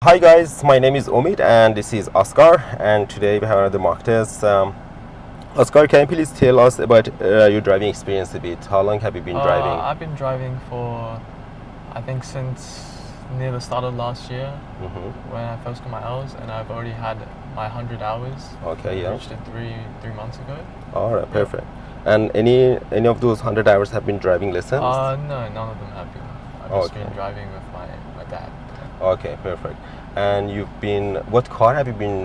Hi guys, my name is Omid and this is Oscar, and today we have another mock test. Oscar, can you please tell us about your driving experience a bit? How long have you been driving? I've been driving for, I think, since near the start of last year when I first got my hours, and I've already had my 100 hours. Okay, yeah. Reached it three months ago. All right, perfect. And any of those 100 hours have been driving lessons? No, none of them have been. I've just been driving with my dad. Okay, perfect. And what car have you been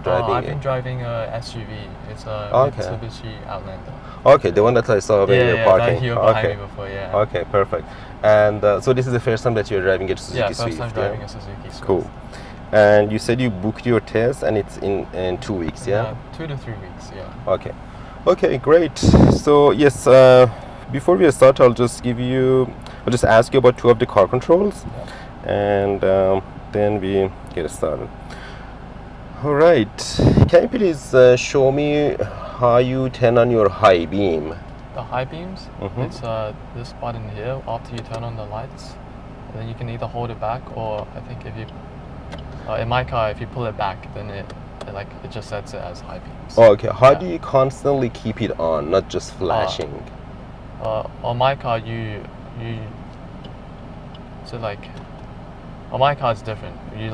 driving? I've been driving a SUV. It's a Mitsubishi Outlander. Okay, the one that I saw when you were parking. That you were behind me before, yeah. Okay, perfect. And so this is the first time that you're driving a Suzuki Swift? Yeah, first time driving a Suzuki Swift. Cool. And you said you booked your test and it's in 2 weeks, yeah? 2 to 3 weeks, yeah. Okay. Okay, great. So yes, before we start, I'll just ask you about two of the car controls, and then we get started. All right. Can you please show me how you turn on your high beam? The high beams, it's this button here after you turn on the lights, and then you can either hold it back, or I think if you, in my car, if you pull it back, then it just sets it as high beams. Oh, okay. How do you constantly keep it on, not just flashing? On my car, on my car it's different. You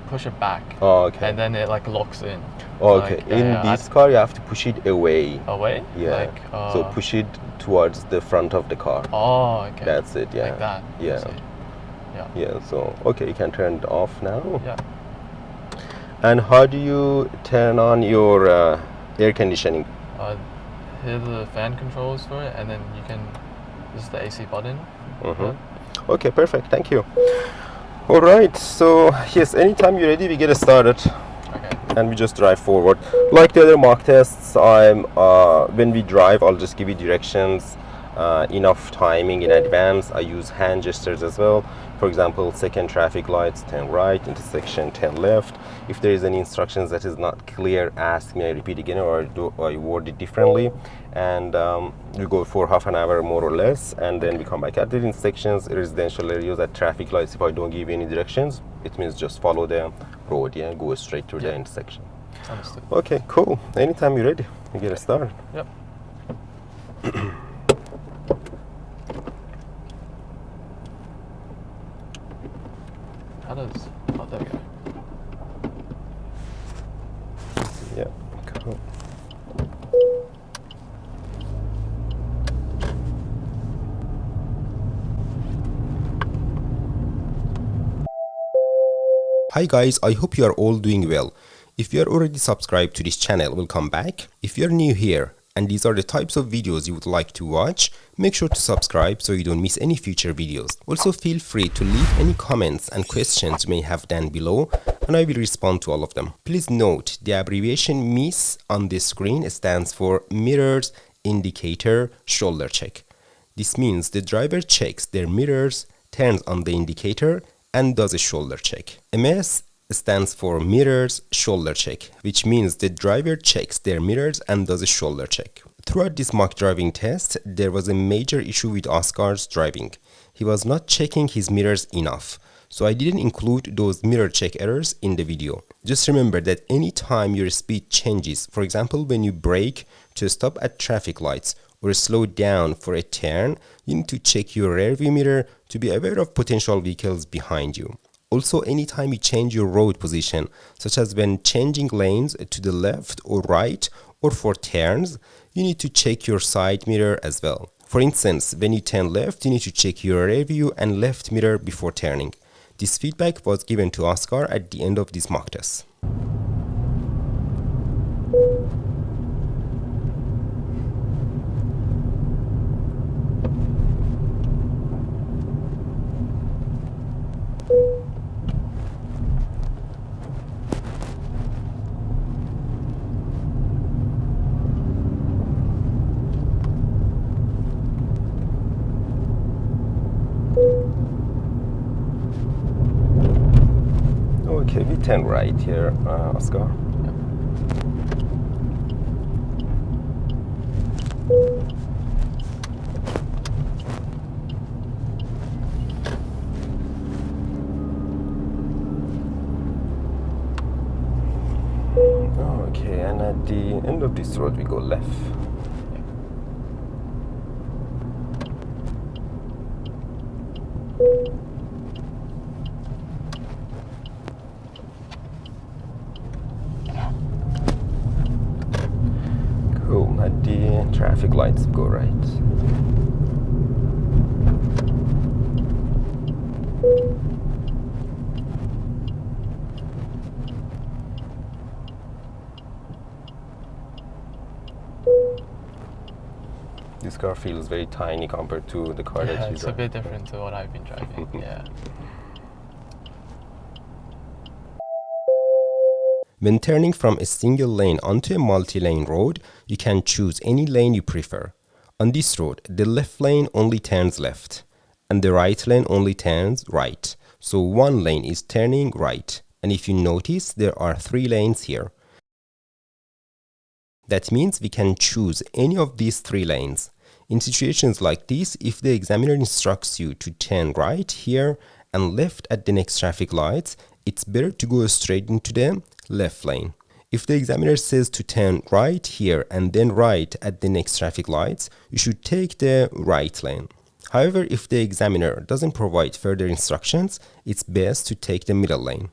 push it back. Oh, okay. And then it locks in. Oh, okay. In this car, you have to push it away. Away? Yeah. So push it towards the front of the car. Oh, okay. That's it. Yeah. Like that. Yeah. Yeah. Yeah. So okay, you can turn it off now. Yeah. And how do you turn on your air conditioning? Here are the fan controls for it, and then this is the AC button. Okay, perfect. Thank you. All right. So yes, anytime you're ready, we get started. Okay. And we just drive forward. Like the other mock tests, when we drive, I'll just give you directions, enough timing in advance. I use hand gestures as well. For example, second traffic lights, turn right, intersection, turn left. If there is any instructions that is not clear, ask me, I repeat again, or I word it differently. And we go for half an hour more or less, and then we come back at the intersections, residential areas, at traffic lights. If I don't give you any directions, it means just follow the road, yeah, go straight to the intersection. Understood. Okay, cool. Anytime you're ready, we get started. Yep. There we go. Yeah, cool. Hi guys, I hope you are all doing well. If you are already subscribed to this channel, welcome back. If you are new here and these are the types of videos you would like to watch, make sure to subscribe so you don't miss any future videos. Also feel free to leave any comments and questions you may have down below, and I will respond to all of them. Please note the abbreviation MIS on this screen stands for mirrors, indicator, shoulder check. This means the driver checks their mirrors, turns on the indicator, and does a shoulder check. MS stands for mirrors, shoulder check, which means the driver checks their mirrors and does a shoulder check. Throughout this mock driving test, there was a major issue with Oscar's driving. He was not checking his mirrors enough, so I didn't include those mirror check errors in the video. Just remember that any time your speed changes, for example when you brake to stop at traffic lights or slow down for a turn, you need to check your rearview mirror to be aware of potential vehicles behind you. Also, anytime you change your road position, such as when changing lanes to the left or right, or for turns, you need to check your side mirror as well. For instance, when you turn left, you need to check your rear view and left mirror before turning. This feedback was given to Oscar at the end of this mock test. Okay, we turn right here, Oscar. At the end of this road, we go left. Cool. At the traffic lights, go right. This car feels very tiny compared to the car that you drive. It's a bit different to what I've been driving. Yeah. When turning from a single lane onto a multi-lane road, you can choose any lane you prefer. On this road, the left lane only turns left, and the right lane only turns right. So one lane is turning right. And if you notice, there are 3 lanes here. That means we can choose any of these 3 lanes. In situations like this, if the examiner instructs you to turn right here and left at the next traffic lights, it's better to go straight into the left lane. If the examiner says to turn right here and then right at the next traffic lights, you should take the right lane. However, if the examiner doesn't provide further instructions, it's best to take the middle lane.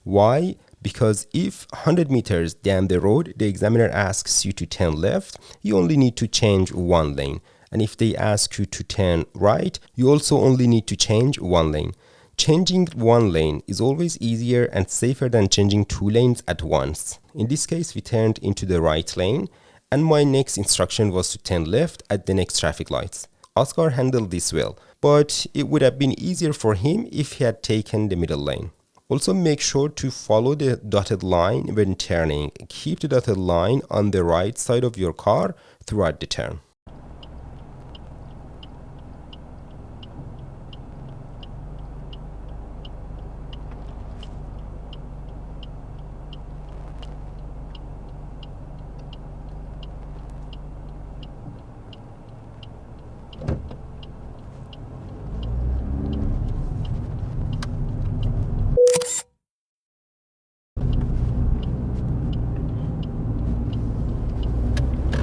Why? Because if 100 meters down the road, the examiner asks you to turn left, you only need to change 1 lane. And if they ask you to turn right, you also only need to change 1 lane. Changing 1 lane is always easier and safer than changing 2 lanes at once. In this case, we turned into the right lane, and my next instruction was to turn left at the next traffic lights. Oscar handled this well, but it would have been easier for him if he had taken the middle lane. Also, make sure to follow the dotted line when turning. Keep the dotted line on the right side of your car throughout the turn.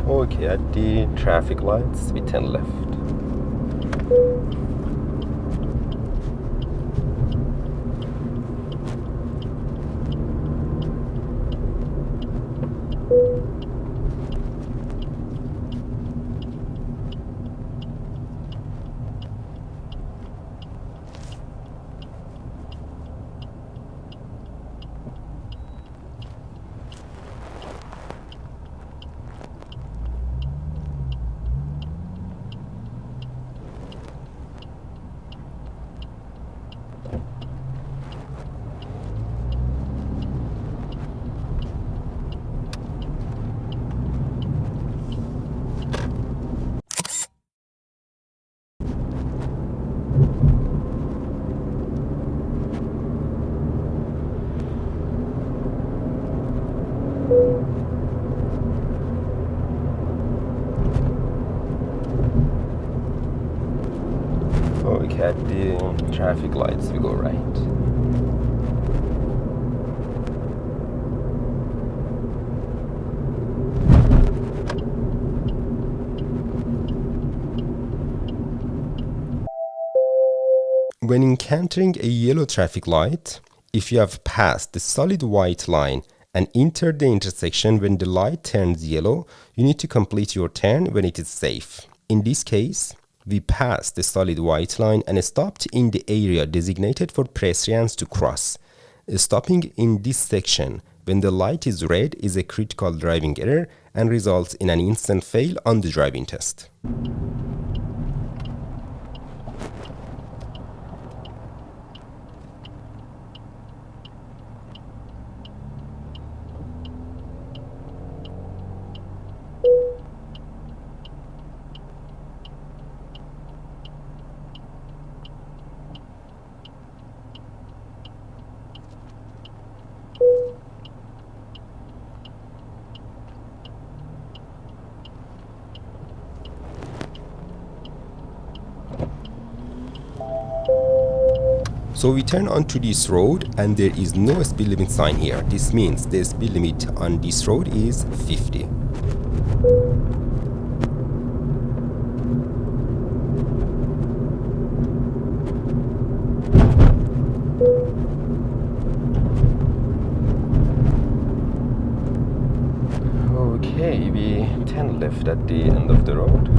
Okay, at the traffic lights, we turn left. Okay, at the traffic lights, we go right. When encountering a yellow traffic light, if you have passed the solid white line and entered the intersection when the light turns yellow, you need to complete your turn when it is safe. In this case, we passed the solid white line and stopped in the area designated for pedestrians to cross. Stopping in this section when the light is red is a critical driving error and results in an instant fail on the driving test. So we turn onto this road and there is no speed limit sign here. This means the speed limit on this road is 50. Okay, we turn left at the end of the road.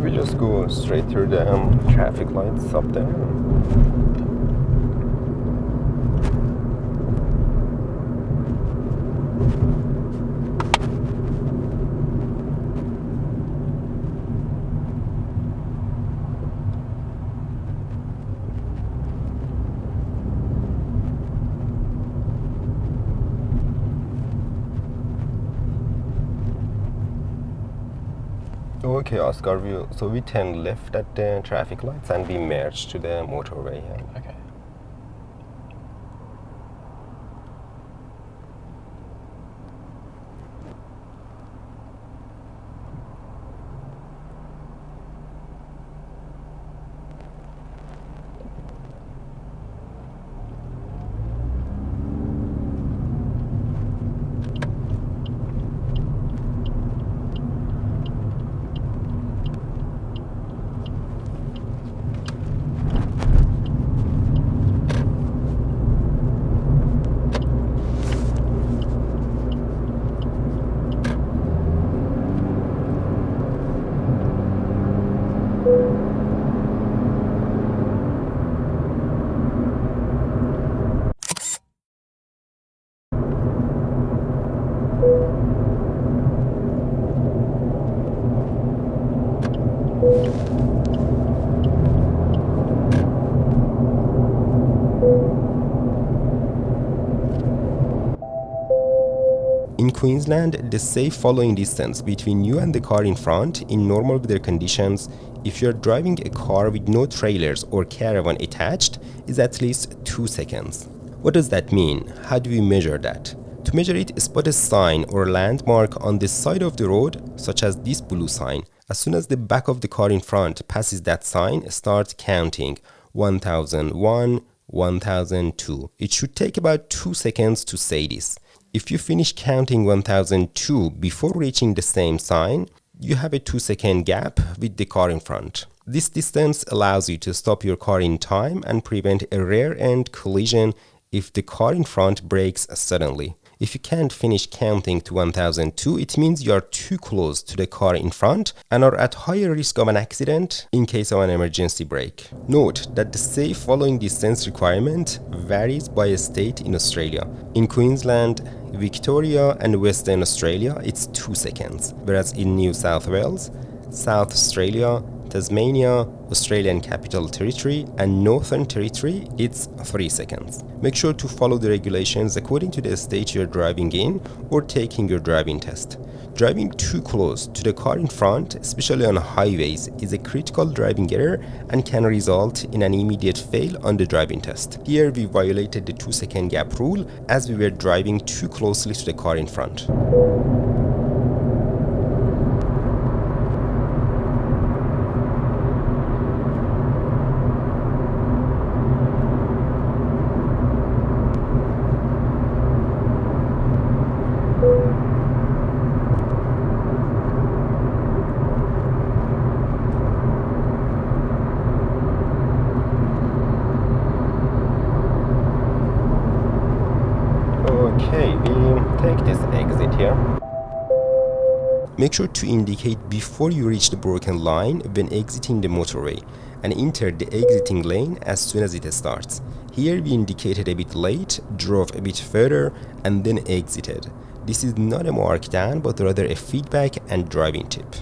We just go straight through the traffic lights up there. Okay, Oscar, so we turn left at the traffic lights and we merge to the motorway. Okay. In Queensland, the safe following distance between you and the car in front in normal weather conditions, if you're driving a car with no trailers or caravan attached, is at least 2 seconds. What does that mean? How do we measure that? To measure it, spot a sign or landmark on the side of the road, such as this blue sign. As soon as the back of the car in front passes that sign, start counting 1001, 1002. It should take about 2 seconds to say this. If you finish counting 1002 before reaching the same sign, you have a 2-second gap with the car in front. This distance allows you to stop your car in time and prevent a rear-end collision if the car in front brakes suddenly. If you can't finish counting to 1002, it means you are too close to the car in front and are at higher risk of an accident in case of an emergency brake. Note that the safe following distance requirement varies by state in Australia. In Queensland, Victoria and Western Australia, it's 2 seconds, whereas in New South Wales, South Australia, Tasmania, Australian Capital Territory and Northern Territory, it's 3 seconds. Make sure to follow the regulations according to the state you're driving in or taking your driving test. Driving too close to the car in front, especially on highways, is a critical driving error and can result in an immediate fail on the driving test. Here we violated the 2-second gap rule as we were driving too closely to the car in front. Okay, we take this exit here. Make sure to indicate before you reach the broken line when exiting the motorway and enter the exiting lane as soon as it starts. Here we indicated a bit late, drove a bit further and then exited. This is not a markdown but rather a feedback and driving tip.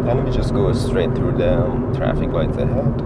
And we just go straight through the traffic lights ahead.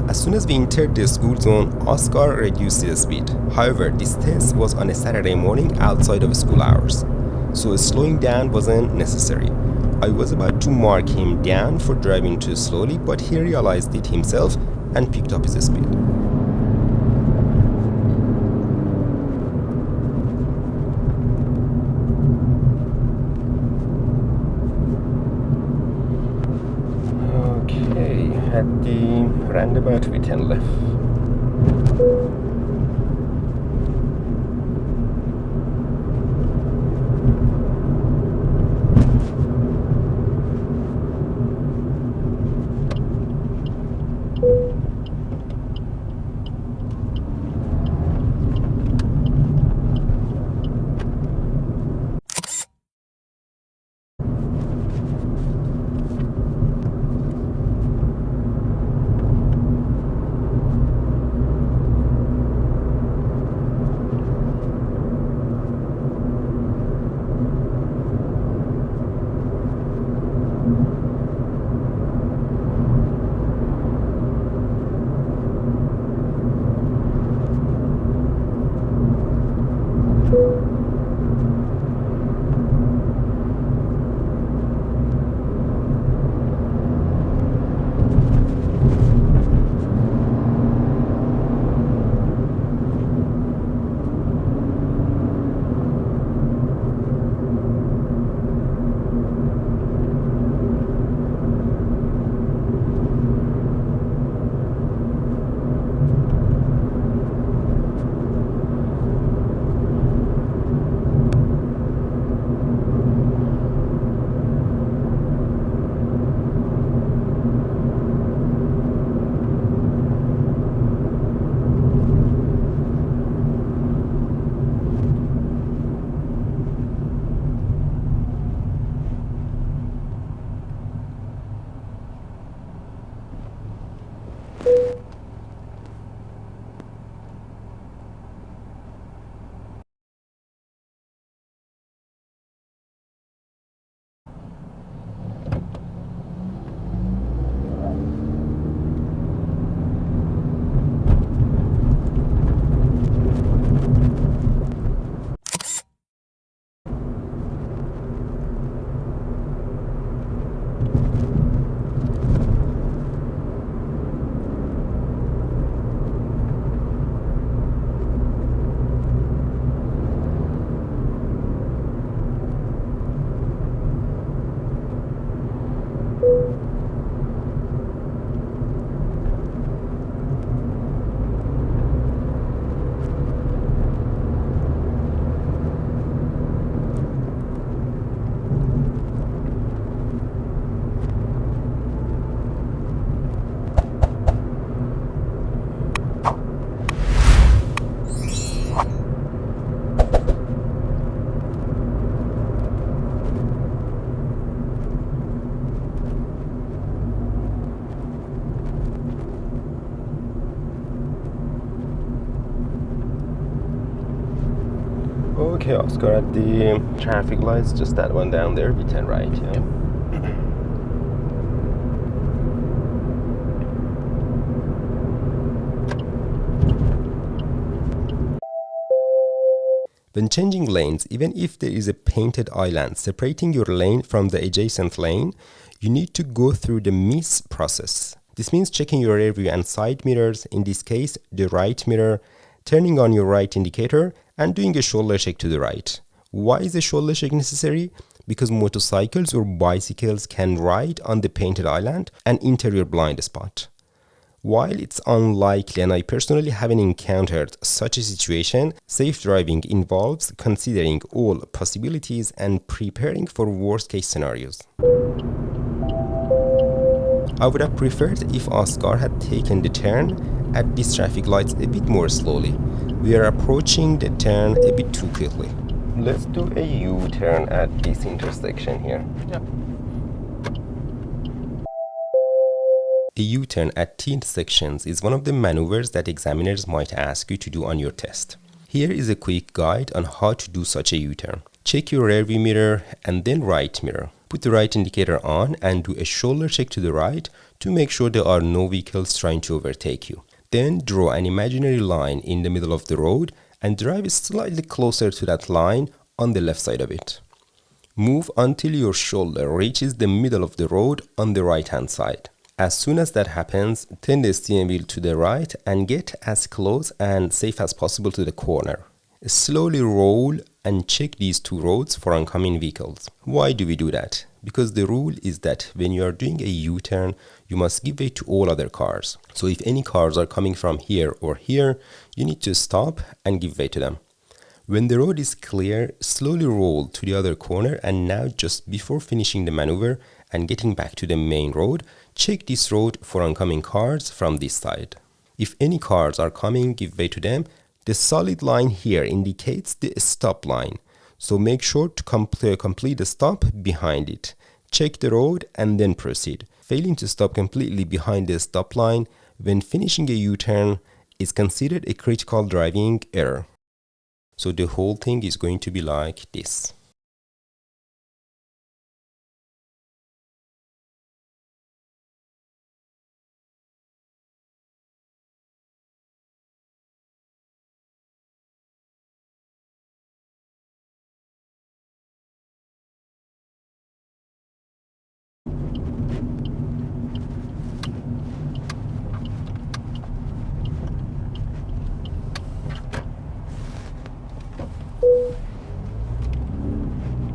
As soon as we entered the school zone, Oscar reduced the speed. However, this test was on a Saturday morning outside of school hours, so slowing down wasn't necessary. I was about to mark him down for driving too slowly, but he realized it himself and picked up his speed. Okay, at the roundabout we turn left. Okay, Oscar, at the traffic lights, just that one down there, we turn right, yeah? Yep. When changing lanes, even if there is a painted island separating your lane from the adjacent lane, you need to go through the miss process. This means checking your rear view and side mirrors, in this case the right mirror, turning on your right indicator and doing a shoulder check to the right. Why is a shoulder check necessary? Because motorcycles or bicycles can ride on the painted island and enter your blind spot. While it's unlikely, and I personally haven't encountered such a situation, safe driving involves considering all possibilities and preparing for worst-case scenarios. I would have preferred if Oscar had taken the turn at these traffic lights a bit more slowly. We are approaching the turn a bit too quickly. Let's do a U-turn at this intersection here. Yep. A U-turn at T intersections is one of the maneuvers that examiners might ask you to do on your test. Here is a quick guide on how to do such a U-turn. Check your rearview mirror and then right mirror. Put the right indicator on and do a shoulder check to the right to make sure there are no vehicles trying to overtake you. Then draw an imaginary line in the middle of the road and drive slightly closer to that line on the left side of it. Move until your shoulder reaches the middle of the road on the right hand side. As soon as that happens, turn the steering wheel to the right and get as close and safe as possible to the corner. Slowly roll and check these two roads for oncoming vehicles. Why do we do that? Because the rule is that when you are doing a U-turn, you must give way to all other cars. So if any cars are coming from here or here, you need to stop and give way to them. When the road is clear, slowly roll to the other corner, and now just before finishing the maneuver and getting back to the main road, check this road for oncoming cars from this side. If any cars are coming, give way to them. The solid line here indicates the stop line, so make sure to complete the stop behind it. Check the road and then proceed. Failing to stop completely behind the stop line when finishing a U-turn is considered a critical driving error. So the whole thing is going to be like this.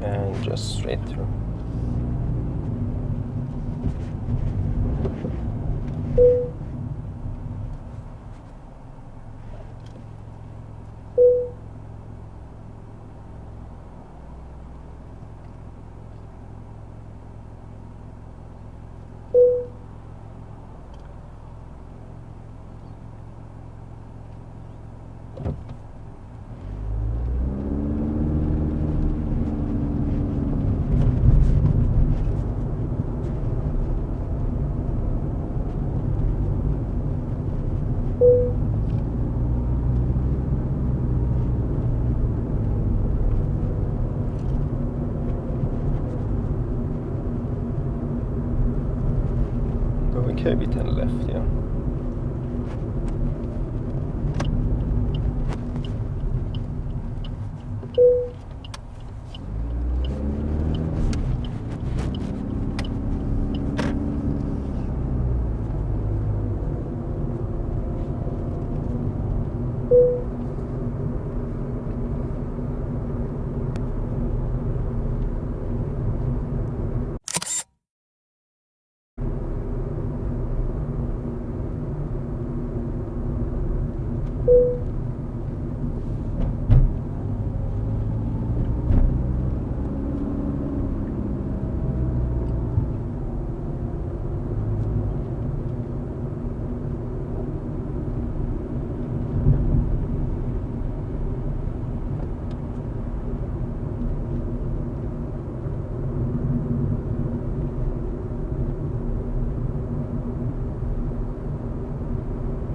And just straight through. Okay, we turn left, yeah.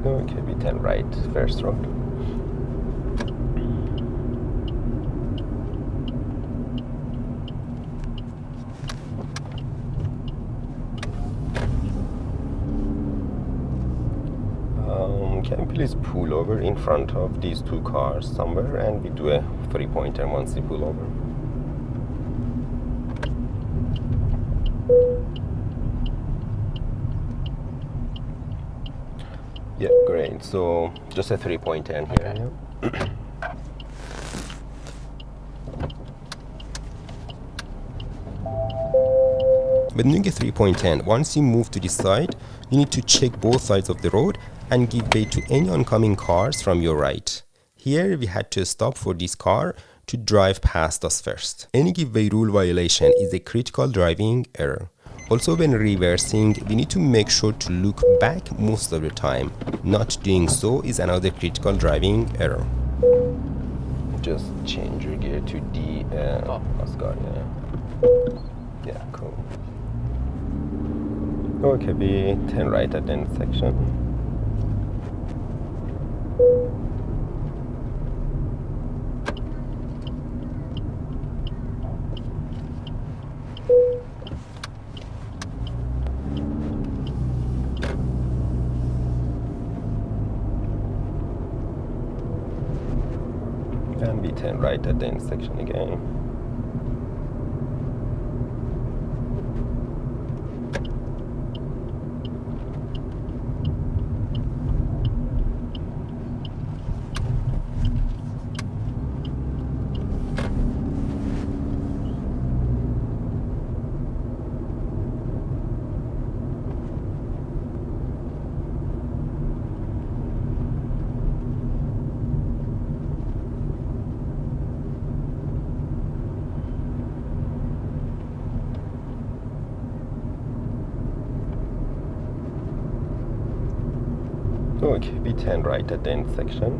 Okay, we turn right, first road. please pull over in front of these two cars somewhere, and we do a 3-pointer once you pull over. Yeah, great. So just a 3-pointer in here. Okay. When doing a 3-point-10, once you move to this side, you need to check both sides of the road and give way to any oncoming cars from your right. Here we had to stop for this car to drive past us first. Any give way rule violation is a critical driving error. Also, when reversing, we need to make sure to look back most of the time. Not doing so is another critical driving error. Just change your gear to D, Oscar, yeah. Yeah, cool. Okay, we turn right at the intersection. And we turn right at the intersection again. Okay, we turn right at the intersection.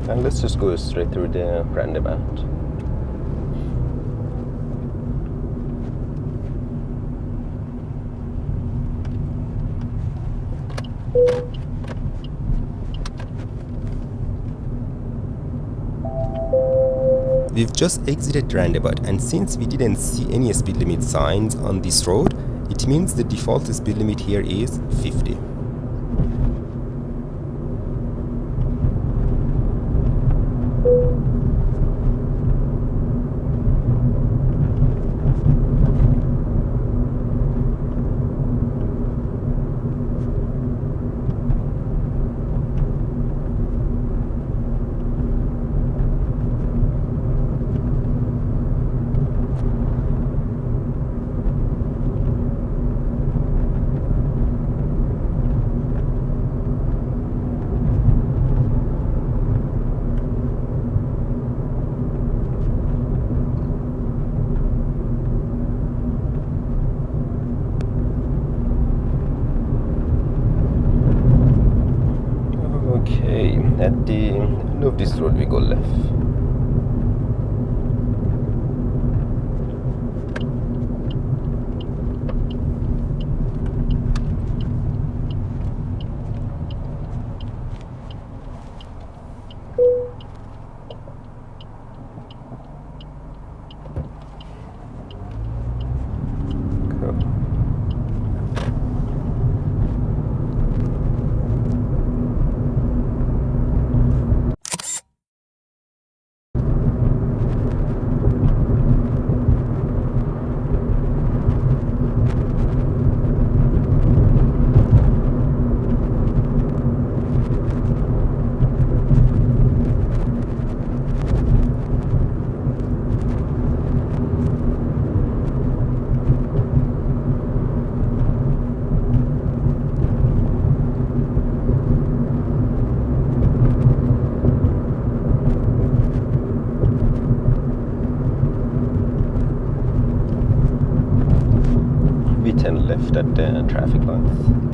And let's just go straight through the roundabout. We've just exited roundabout, and since we didn't see any speed limit signs on this road, it means the default speed limit here is 50. Okay, at the end of this road we go left. We turn left at the traffic lights.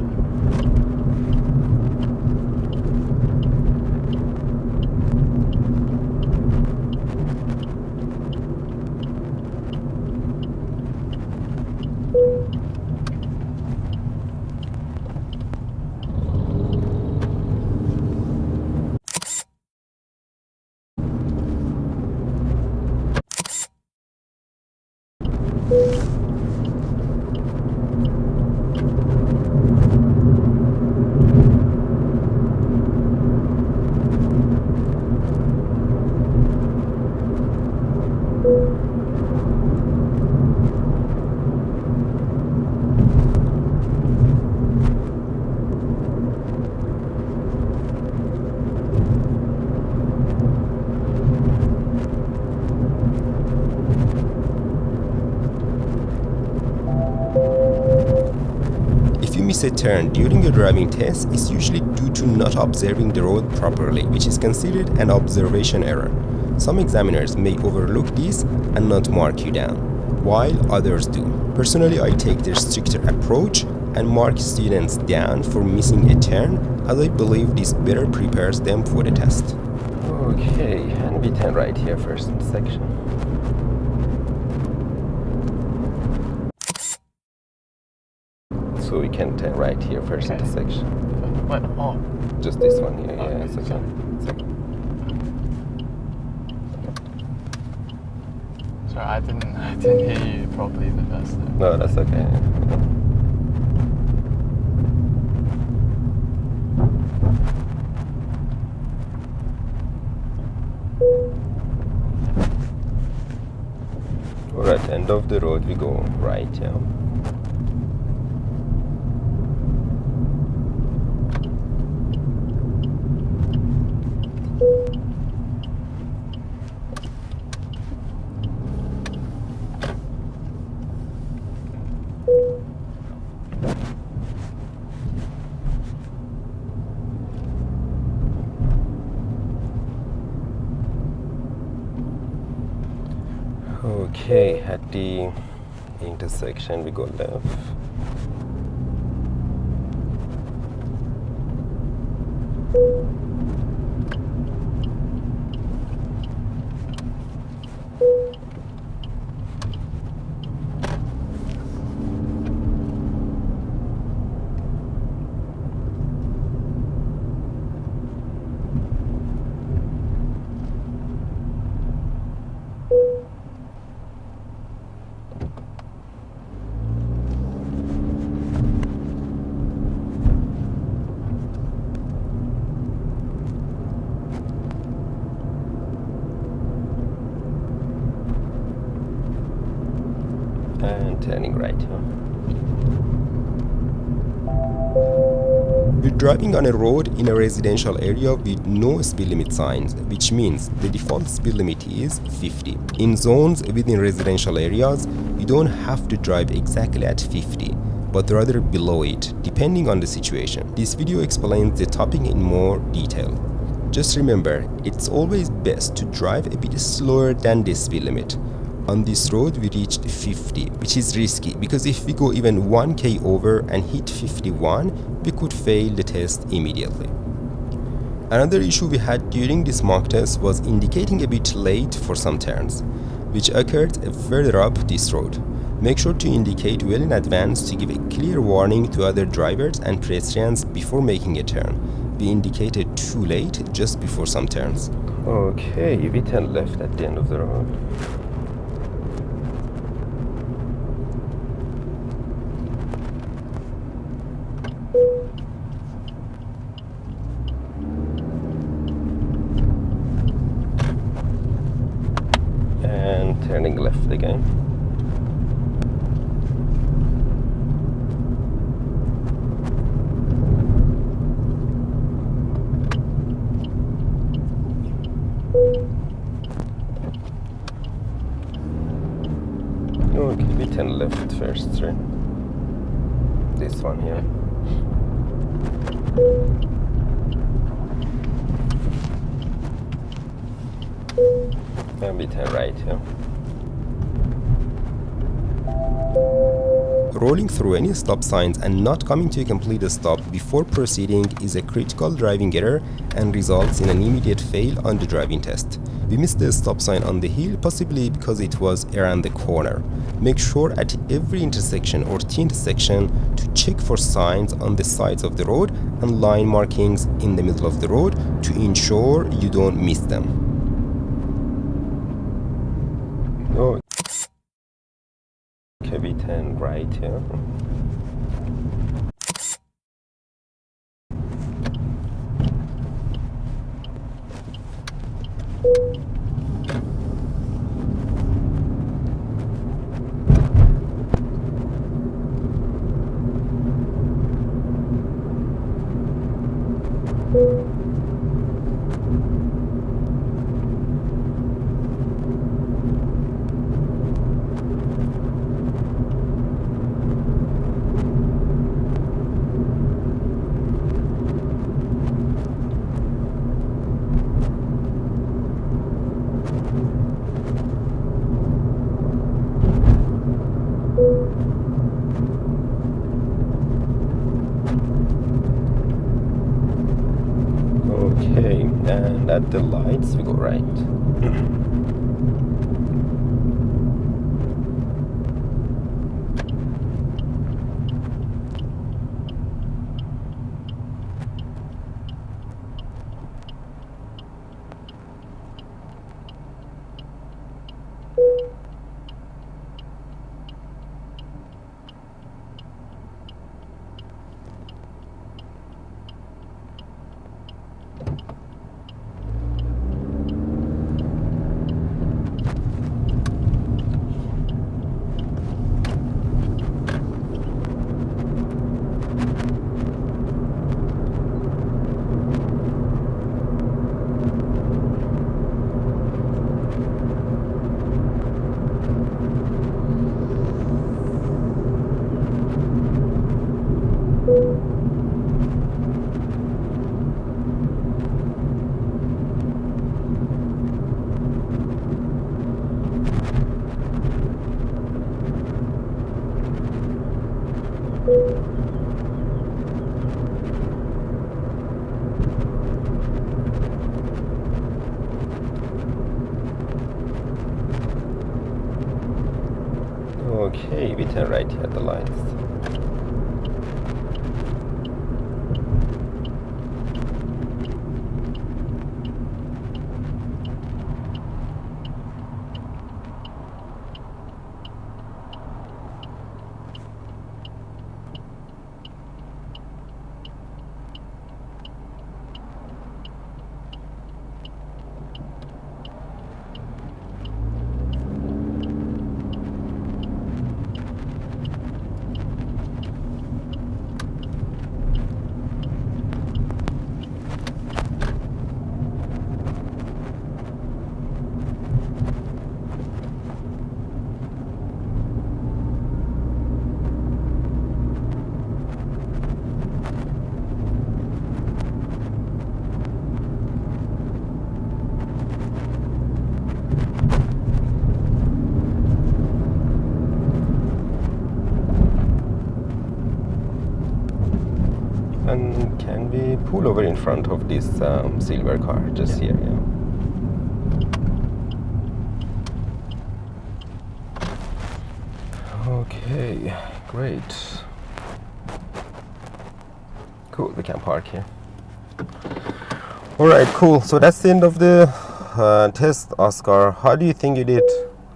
miss a turn during a driving test is usually due to not observing the road properly, which is considered an observation error. Some examiners may overlook this and not mark you down, while others do. Personally, I take the stricter approach and mark students down for missing a turn, as I believe this better prepares them for the test. Okay, and we turn right here first section. So we can turn right here first intersection. Wait, oh. Just this one here, yeah, Okay, it's okay. sorry. Sorry, I didn't hear you properly the first time. No, that's okay. Alright, end of the road we go right, yeah. Okay, at the intersection we go left. And turning right. We're driving on a road in a residential area with no speed limit signs, which means the default speed limit is 50. In zones within residential areas, you don't have to drive exactly at 50, but rather below it, depending on the situation. This video explains the topic in more detail. Just remember, it's always best to drive a bit slower than the speed limit. On this road we reached 50, which is risky because if we go even 1k over and hit 51, we could fail the test immediately. Another issue we had during this mock test was indicating a bit late for some turns, which occurred further up this road. Make sure to indicate well in advance to give a clear warning to other drivers and pedestrians before making a turn. We indicated too late just before some turns. Okay, we turn left at the end of the road. And turning left again. Okay, we turn left first, right? This one here. And we turn right here. Rolling through any stop signs and not coming to a complete stop before proceeding is a critical driving error and results in an immediate fail on the driving test. We missed the stop sign on the hill possibly because it was around the corner. Make sure at every intersection or T-intersection to check for signs on the sides of the road and line markings in the middle of the road to ensure you don't miss them. Oh. Okay, we turn right here. and at the lights we go right. Okay, we turn right here at the lights. And can we pull over in front of this silver car just here? Yeah. Okay, great. Cool, we can park here. All right, cool. So that's the end of the test, Oscar. How do you think you did?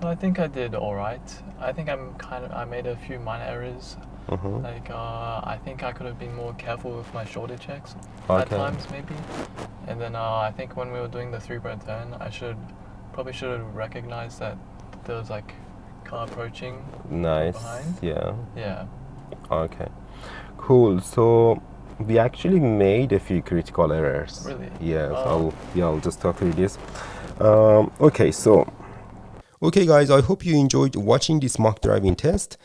I think I did all right. I think I made a few minor errors. Like I think I could have been more careful with my shoulder checks at times maybe. And then I think when we were doing the 3-bird turn, I probably should have recognized that there was like car approaching. Nice. Behind. Yeah. Yeah. Okay. Cool. So we actually made a few critical errors. Really? Yeah. Oh. So I'll just talk through this. Okay, guys, I hope you enjoyed watching this mock driving test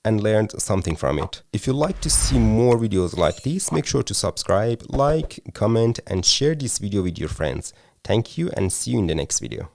and learned something from it. If you'd like to see more videos like this, make sure to subscribe, like, comment, and share this video with your friends. Thank you and see you in the next video.